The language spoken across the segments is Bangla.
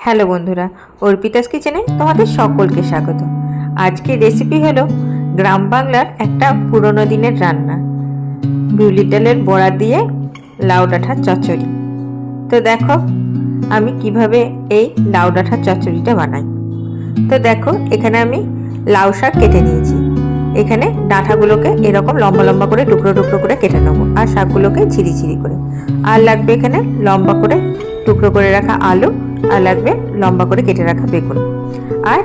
হ্যালো বন্ধুরা, অর্পিতাস কিচেনে তোমাদের সকলকে স্বাগত। আজকের রেসিপি হলো গ্রাম বাংলার একটা পুরনো দিনের রান্না, বিউলির ডালের বড়া দিয়ে লাউ ডাঁটার চচ্চড়ি। তো দেখো আমি কিভাবে এই লাউ ডাঁটার চচ্চড়িটা বানাই। তো দেখো এখানে আমি লাউ শাক কেটে নিয়েছি। এখানে ডাঁটাগুলোকে এরকম লম্বা লম্বা করে টুকরো টুকরো করে কেটে নেবো, আর শাকগুলোকে ঝিরি ঝিরি করে। আর লাগবে এখানে লম্বা করে টুকরো করে রাখা আলু, আর লাগবে লম্বা করে কেটে রাখা বেগুন। আর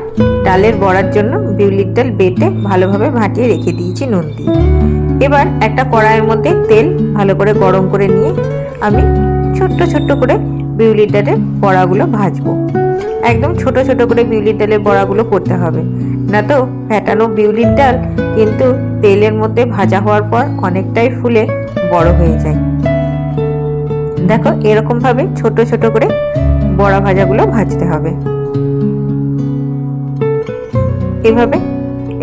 ডালের বড়ার জন্য বিউলির ডাল বেটে ভালোভাবে ভাটিয়ে রেখে দিয়েছি নুন দিয়ে। এবার একটা কড়াইয়ের মধ্যে তেল ভালো করে গরম করে নিয়ে আমি ছোট্ট ছোট্ট করে বিউলির ডালের বড়াগুলো ভাজবো। একদম ছোট ছোট করে বিউলির ডালের বড়াগুলো করতে হবে, না তো ফ্যাটানো বিউলির ডাল কিন্তু তেলের মধ্যে ভাজা হওয়ার পর অনেকটাই ফুলে বড় হয়ে যায়। দেখো এরকম ভাবে ছোট ছোট করে বড়া ভাজাগুলো ভাজতে হবে। এভাবে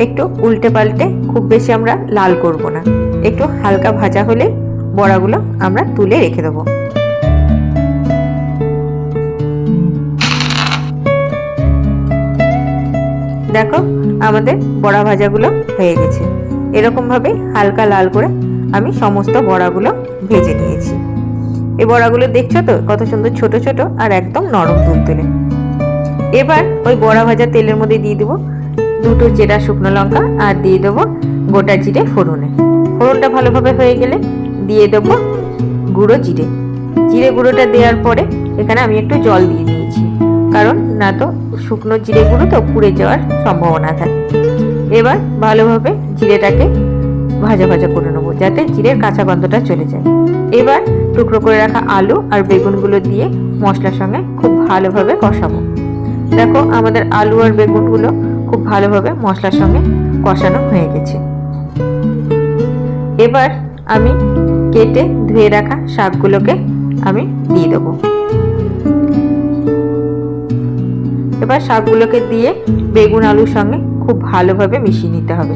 একটু উল্টে পাল্টে, খুব বেশি আমরা লাল করব না, একটু হালকা ভাজা হলে বড়াগুলো আমরা তুলে রেখে দেবো। দেখো আমাদের বড়া ভাজাগুলো হয়ে গেছে। এরকম ভাবে হালকা লাল করে আমি সমস্ত বড়াগুলো ভেজে নিয়েছি। এই বড়াগুলো দেখছো তো কত সুন্দর ছোট ছোট আর একদম নরম তুলতুলে। এবার ওই বড়া ভাজা তেলের মধ্যে দিয়ে দেবো দুটো চেরা শুকনো লঙ্কা, আর দিয়ে দেবো গোটা জিরে ফোড়নে। ফোড়নটা ভালোভাবে হয়ে গেলে দিয়ে দেবো গুঁড়ো জিরে। জিরে গুঁড়োটা দেওয়ার পরে এখানে আমি একটু জল দিয়ে দিয়েছি, কারণ না তো শুকনো জিরে গুঁড়ো তো পুড়ে যাওয়ার সম্ভাবনা থাকে। এবার ভালোভাবে জিরেটাকে ভাজা ভাজা করে নেবো, যাতে জিরের কাঁচা গন্ধটা চলে যায়। এবার টুকরো করে রাখা আলু আর বেগুনগুলো দিয়ে মশলার সঙ্গে খুব ভালোভাবে কষাবো। দেখো আমাদের আলু আর বেগুনগুলো খুব ভালোভাবে মশলার সঙ্গে কষানো হয়ে গেছে। এবার আমি কেটে ধুয়ে রাখা শাকগুলোকে আমি দিয়ে দেবো। এবার শাকগুলোকে দিয়ে বেগুন আলুর সঙ্গে খুব ভালোভাবে মিশিয়ে নিতে হবে।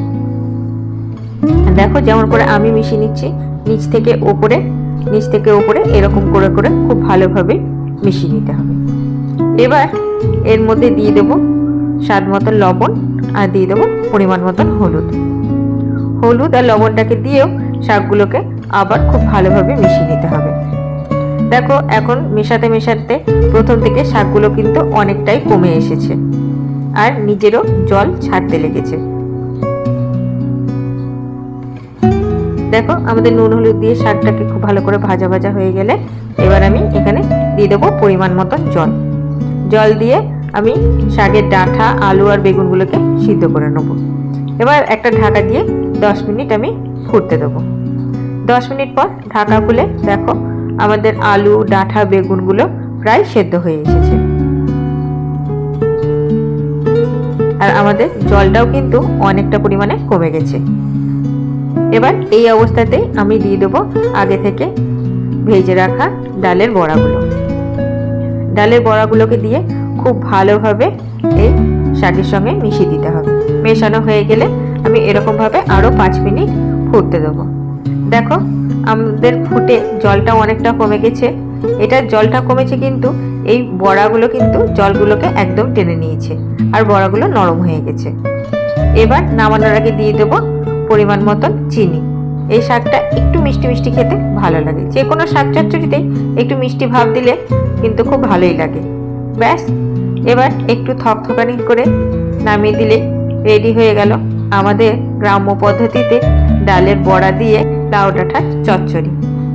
দেখো যেমন করে আমি মিশিয়ে নিচ্ছি, নিচ থেকে ওপরে এরকম করে করে খুব ভালোভাবে মিশিয়ে নিতে হবে। এবার এর মধ্যে দিয়ে দেবো স্বাদ মতন লবণ, আর দিয়ে দেবো পরিমাণ মতন হলুদ আর লবণটাকে দিয়েও শাকগুলোকে আবার খুব ভালোভাবে মিশিয়ে নিতে হবে। দেখো এখন মেশাতে মেশাতে প্রথম থেকে শাকগুলো কিন্তু অনেকটাই কমে এসেছে, আর নিজেরও জল ছাড়তে লেগেছে। দেখো আমাদের নুন হলুদ দিয়ে শাকটাকে খুব ভালো করে ভাজা ভাজা হয়ে গেলে এবার আমি এখানে দিয়ে দেবো পরিমাণ মতন জল দিয়ে আমি শাকের ডাঁটা, আলু আর বেগুনগুলোকে সিদ্ধ করে নেবো। এবার একটা ঢাকা দিয়ে 10 মিনিট আমি ফুটতে দেবো। 10 মিনিট পর ঢাকা খুলে দেখো আমাদের আলু, ডাঁটা, বেগুনগুলো প্রায় সেদ্ধ হয়ে এসেছে, আর আমাদের জলটাও কিন্তু অনেকটা পরিমাণে কমে গেছে। এবার এই অবস্থাতেই আমি দিয়ে দেবো আগে থেকে ভেজে রাখা ডালের বড়াগুলোকে দিয়ে খুব ভালোভাবে এই শাকের সঙ্গে মিশিয়ে দিতে হবে। মেশানো হয়ে গেলে আমি এরকমভাবে আরও 5 মিনিট ফুটতে দেবো। দেখো আমাদের ফুটে জলটা অনেকটা কমে গেছে। এটা জলটা কমেছে কিন্তু এই বড়াগুলো কিন্তু জলগুলোকে একদম টেনে নিয়েছে, আর বড়াগুলো নরম হয়ে গেছে। এবার নামানোর আগে দিয়ে দেবো পরিমাণ মতন চিনি। এই শাকটা একটু মিষ্টি মিষ্টি খেতে ভালো লাগে, যে কোনো শাক চচ্চড়িতেই একটু মিষ্টি ভাব দিলে কিন্তু খুব ভালোই লাগে। ব্যাস এবার একটু থকথকানি করে নামিয়ে দিলে রেডি হয়ে গেল আমাদের গ্রাম্য পদ্ধতিতে ডালের বড়া দিয়ে লাউ ডাঁটার চচ্চড়ি।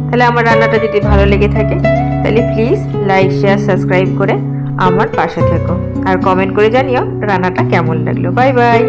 তাহলে আমার রান্নাটা যদি ভালো লেগে থাকে তাহলে প্লিজ লাইক, শেয়ার, সাবস্ক্রাইব করে আমার পাশে থেকো, আর কমেন্ট করে জানিও রান্নাটা কেমন লাগলো। Bye bye.